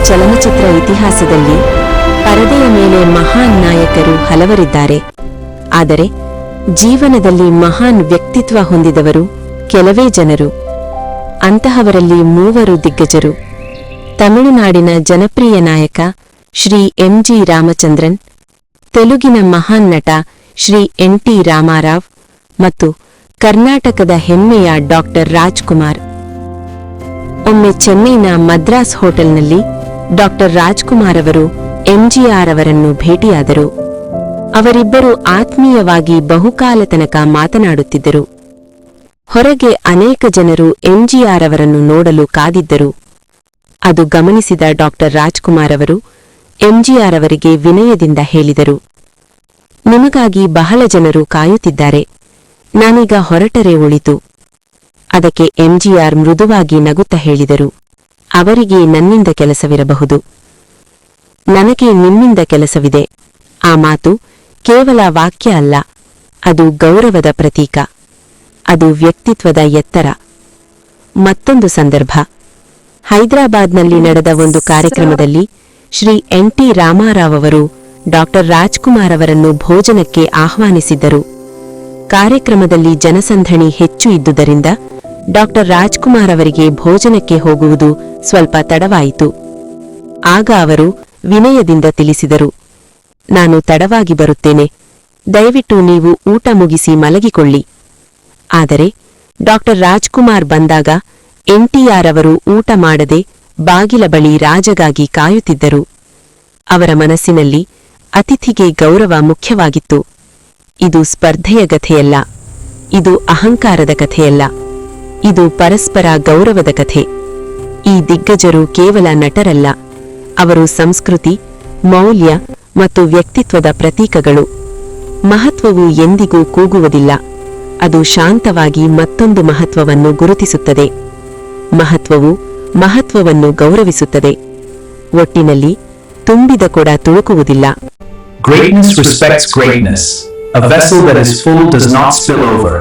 ಚಲನಚಿತ್ರ ಇತಿಹಾಸದಲ್ಲಿ ಪರದೆಯ ಮೇಲೆ ಮಹಾನ್ ನಾಯಕರು ಹಲವರಿದ್ದಾರೆ. ಆದರೆ ಜೀವನದಲ್ಲಿ ಮಹಾನ್ ವ್ಯಕ್ತಿತ್ವ ಹೊಂದಿದವರು ಕೆಲವೇ ಜನರು. ಅಂತಹವರಲ್ಲಿ ಮೂವರು ದಿಗ್ಗಜರು. ತಮಿಳುನಾಡಿನ ಜನಪ್ರಿಯ ನಾಯಕ ಶ್ರೀ ಎಂ.ಜಿ. ರಾಮಚಂದ್ರನ್, ತೆಲುಗಿನ ಮಹಾನ್ ನಟ ಶ್ರೀ ಎನ್.ಟಿ. ರಾಮಾರಾವ್ ಮತ್ತು ಕರ್ನಾಟಕದ ಹೆಮ್ಮೆಯ ಡಾಕ್ಟರ್ ರಾಜ್ಕುಮಾರ್. ಒಮ್ಮೆ ಚೆನ್ನೈನ ಮದ್ರಾಸ್ ಹೋಟೆಲ್ನಲ್ಲಿ ಡಾಕ್ಟರ್ ರಾಜ್ಕುಮಾರ್ ಅವರು ಎಂಜಿಆರ್ ಅವರನ್ನು ಭೇಟಿಯಾದರು. ಅವರಿಬ್ಬರು ಆತ್ಮೀಯವಾಗಿ ಬಹುಕಾಲ ತನಕ ಮಾತನಾಡುತ್ತಿದ್ದರು. ಹೊರಗೆ ಅನೇಕ ಜನರು ಎಂಜಿಆರ್ ಅವರನ್ನು ನೋಡಲು ಕಾದಿದ್ದರು. ಅದು ಗಮನಿಸಿದ ಡಾಕ್ಟರ್ ರಾಜ್ಕುಮಾರ್ ಅವರು ಎಂಜಿಆರ್ ಅವರಿಗೆ ವಿನಯದಿಂದ ಹೇಳಿದರು, ನಿಮಗಾಗಿ ಬಹಳ ಜನರು ಕಾಯುತ್ತಿದ್ದಾರೆ, ನಾನೀಗ ಹೊರಟರೆ ಒಳಿತು. ಅದಕ್ಕೆ ಎಂಜಿಆರ್ ಮೃದುವಾಗಿ ನಗುತ್ತಾ ಹೇಳಿದರು, ಅವರಿಗೆ ನನ್ನಿಂದ ಕೆಲಸವಿರಬಹುದು, ನನಗೆ ನಿಮ್ಮಿಂದ ಕೆಲಸವಿದೆ. ಆ ಮಾತು ಕೇವಲ ವಾಕ್ಯ ಅಲ್ಲ, ಅದು ಗೌರವದ ಪ್ರತೀಕ, ಅದು ವ್ಯಕ್ತಿತ್ವದ ಎತ್ತರ. ಮತ್ತೊಂದು ಸಂದರ್ಭ, ಹೈದರಾಬಾದ್ನಲ್ಲಿ ನಡೆದ ಒಂದು ಕಾರ್ಯಕ್ರಮದಲ್ಲಿ ಶ್ರೀ ಎನ್.ಟಿ. ರಾಮಾರಾವ್ ಅವರು ಡಾಕ್ಟರ್ ರಾಜ್ಕುಮಾರ್ ಅವರನ್ನು ಭೋಜನಕ್ಕೆ ಆಹ್ವಾನಿಸಿದ್ದರು. ಕಾರ್ಯಕ್ರಮದಲ್ಲಿ ಜನಸಂದಣಿ ಹೆಚ್ಚು ಇದ್ದುದರಿಂದ ಡಾಕ್ಟರ್ ರಾಜ್ಕುಮಾರ್ ಅವರಿಗೆ ಭೋಜನಕ್ಕೆ ಹೋಗುವುದು ಸ್ವಲ್ಪ ತಡವಾಯಿತು. ಆಗ ಅವರು ವಿನಯದಿಂದ ತಿಳಿಸಿದರು, ನಾನು ತಡವಾಗಿ ಬರುತ್ತೇನೆ, ದಯವಿಟ್ಟು ನೀವು ಊಟ ಮುಗಿಸಿ ಮಲಗಿಕೊಳ್ಳಿ. ಆದರೆ ಡಾಕ್ಟರ್ ರಾಜ್ಕುಮಾರ್ ಬಂದಾಗ ಎನ್.ಟಿ.ಆರ್. ಅವರು ಊಟ ಮಾಡದೆ ಬಾಗಿಲ ಬಳಿ ರಾಜಗಾಗಿ ಕಾಯುತ್ತಿದ್ದರು. ಅವರ ಮನಸ್ಸಿನಲ್ಲಿ ಅತಿಥಿಗೆ ಗೌರವ ಮುಖ್ಯವಾಗಿತ್ತು. ಇದು ಸ್ಪರ್ಧೆಯ ಕಥೆಯಲ್ಲ, ಇದು ಅಹಂಕಾರದ ಕಥೆಯಲ್ಲ, ಇದು ಪರಸ್ಪರ ಗೌರವದ ಕಥೆ. ಈ ದಿಗ್ಗಜರು ಕೇವಲ ನಟರಲ್ಲ, ಅವರು ಸಂಸ್ಕೃತಿ, ಮೌಲ್ಯ ಮತ್ತು ವ್ಯಕ್ತಿತ್ವದ ಪ್ರತೀಕಗಳು. ಮಹತ್ವವು ಎಂದಿಗೂ ಕೂಗುವುದಿಲ್ಲ, ಅದು ಶಾಂತವಾಗಿ ಮತ್ತೊಂದು ಮಹತ್ವವನ್ನು ಗುರುತಿಸುತ್ತದೆ. ಮಹತ್ವವು ಮಹತ್ವವನ್ನು ಗೌರವಿಸುತ್ತದೆ. ಒಟ್ಟಿನಲ್ಲಿ ತುಂಬಿದ ಕೊಡ ತುಳುಕುವುದಿಲ್ಲ. Greatness respects greatness. A vessel that is full does not spill over.